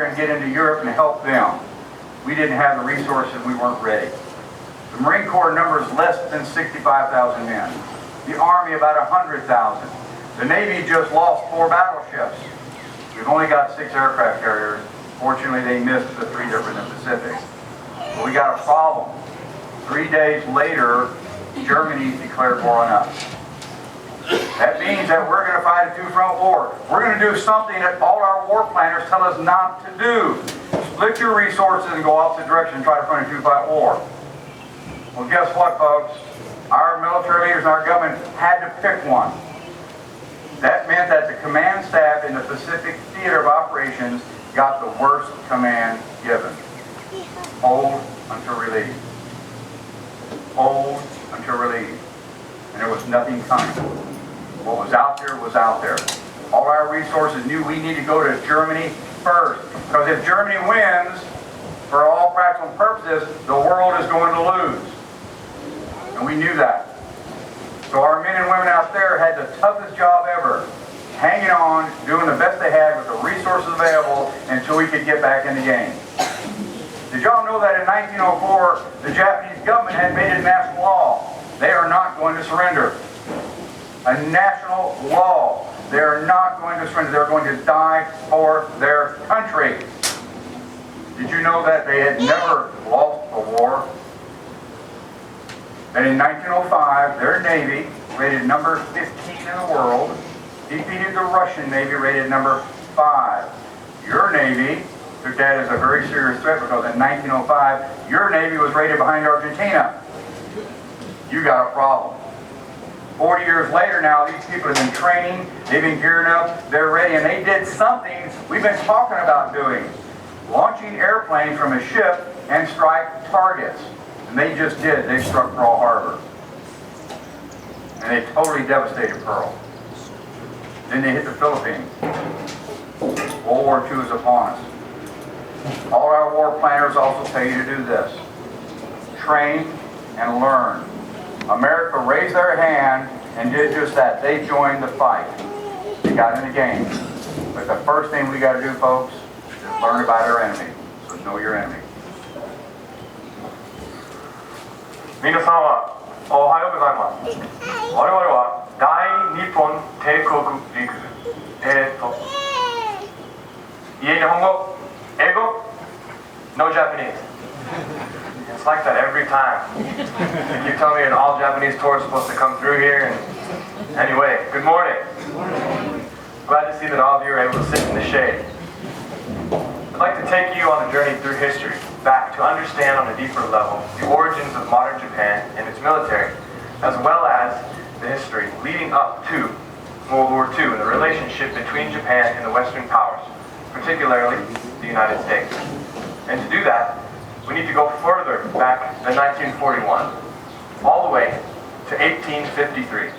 after and get into Europe and help them. We didn't have the resources, we weren't ready. The Marine Corps numbers less than 65,000 men. The Army about 100,000. The Navy just lost 4 battleships. We've only got 6 aircraft carriers. Fortunately, they missed the 3 that were in the Pacific. But we got a problem. 3 days later, Germany declared war on us. That means that we're going to fight a 2-front war. We're going to do something that all our war planners tell us not to do. Split your resources and go opposite direction and try to fight a 2-fight war. Well, guess what, folks? Our military leaders and our government had to pick one. That meant that the command staff in the Pacific Theater of Operations got the worst command given. Hold until relieved. Hold until relieved. And there was nothing coming. What was out there was out there. All our resources knew we need to go to Germany first. Because if Germany wins, for all practical purposes, the world is going to lose. And we knew that. So our men and women out there had the toughest job ever, hanging on, doing the best they had with the resources available until we could get back in the game. Did y'all know that in 1904, the Japanese government had made it national law? They are not going to surrender. A national law. They are not going to surrender. They're going to die for their country. Did you know that they had never lost a war? And in 1905, their Navy, rated number 15 in the world, defeated the Russian Navy, rated number 5. Your Navy took that as a very serious threat because in 1905, your Navy was rated behind Argentina. You got a problem. 40 years later now, these people have been training, they've been gearing up, they're ready, and they did something we've been talking about doing. Launching airplanes from a ship and strike targets. And they just did. They struck Pearl Harbor. And they totally devastated Pearl. Then they hit the Philippines. World War II is upon us. All our war planners also tell you to do this. Train and learn. America raised their hand and did just that. They joined the fight. They got in the game. But the first thing we got to do, folks, is learn about our enemy. So know your enemy. 皆さんはおはようございます。我々は大日本帝国陸軍家日本語英語 No Japanese. It's like that every time. You tell me an all Japanese tour is supposed to come through here. And anyway, good morning. Glad to see that all of you are able to sit in the shade. I'd like to take you on a journey through history, back to understand on a deeper level the origins of modern Japan and its military, as well as the history leading up to World War II and the relationship between Japan and the Western powers, particularly the United States. And to do that, we need to go further back than 1941, all the way to 1853,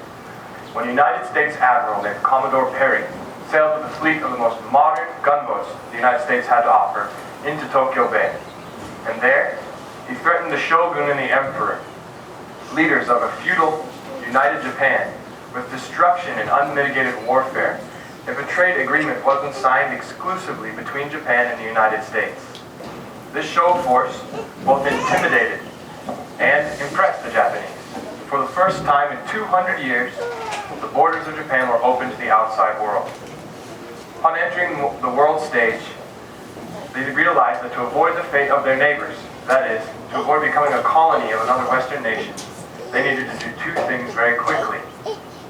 when United States Admiral named Commodore Perry sailed with a fleet of the most modern gunboats the United States had to offer into Tokyo Bay. And there, he threatened the shogun and the emperor, leaders of a feudal, united Japan, with destruction and unmitigated warfare if a trade agreement wasn't signed exclusively between Japan and the United States. This show of force both intimidated and impressed the Japanese. For the first time in 200 years, the borders of Japan were open to the outside world. Upon entering the world stage, they realized that to avoid the fate of their neighbors, that is, to avoid becoming a colony of another Western nation, they needed to do 2 things very quickly: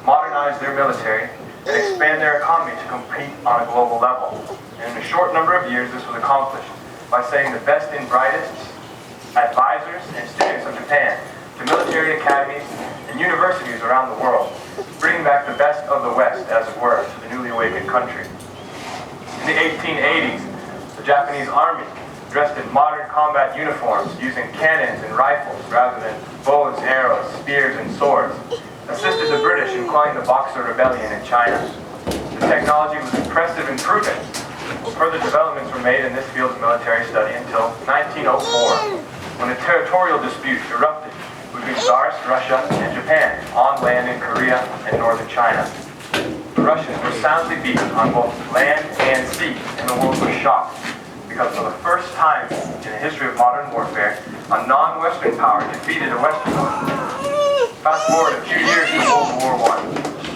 modernize their military and expand their economy to compete on a global level. And in a short number of years, this was accomplished by sending the best and brightest advisors and students of Japan to military academies and universities around the world, bringing back the best of the West, as it were, to the newly awakened country. In the 1880s, the Japanese army, dressed in modern combat uniforms, using cannons and rifles rather than bows, arrows, spears, and swords, assisted the British in quelling the Boxer Rebellion in China. The technology was impressive and proven. Further developments were made in this field of military study until 1904, when a territorial dispute erupted between Tsarist Russia and Japan on land in Korea and northern China. The Russians were soundly beaten on both land and sea, and the world was shocked. because for the first time in the history of modern warfare, a non-Western power defeated a Western one. Fast forward a few years to World War I.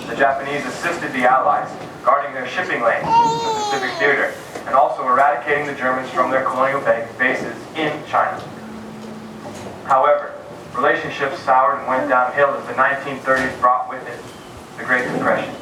The Japanese assisted the Allies, guarding their shipping lanes in the Pacific theater, and also eradicating the Germans from their colonial bases in China. However, relationships soured and went downhill as the 1930s brought with it the Great Depression.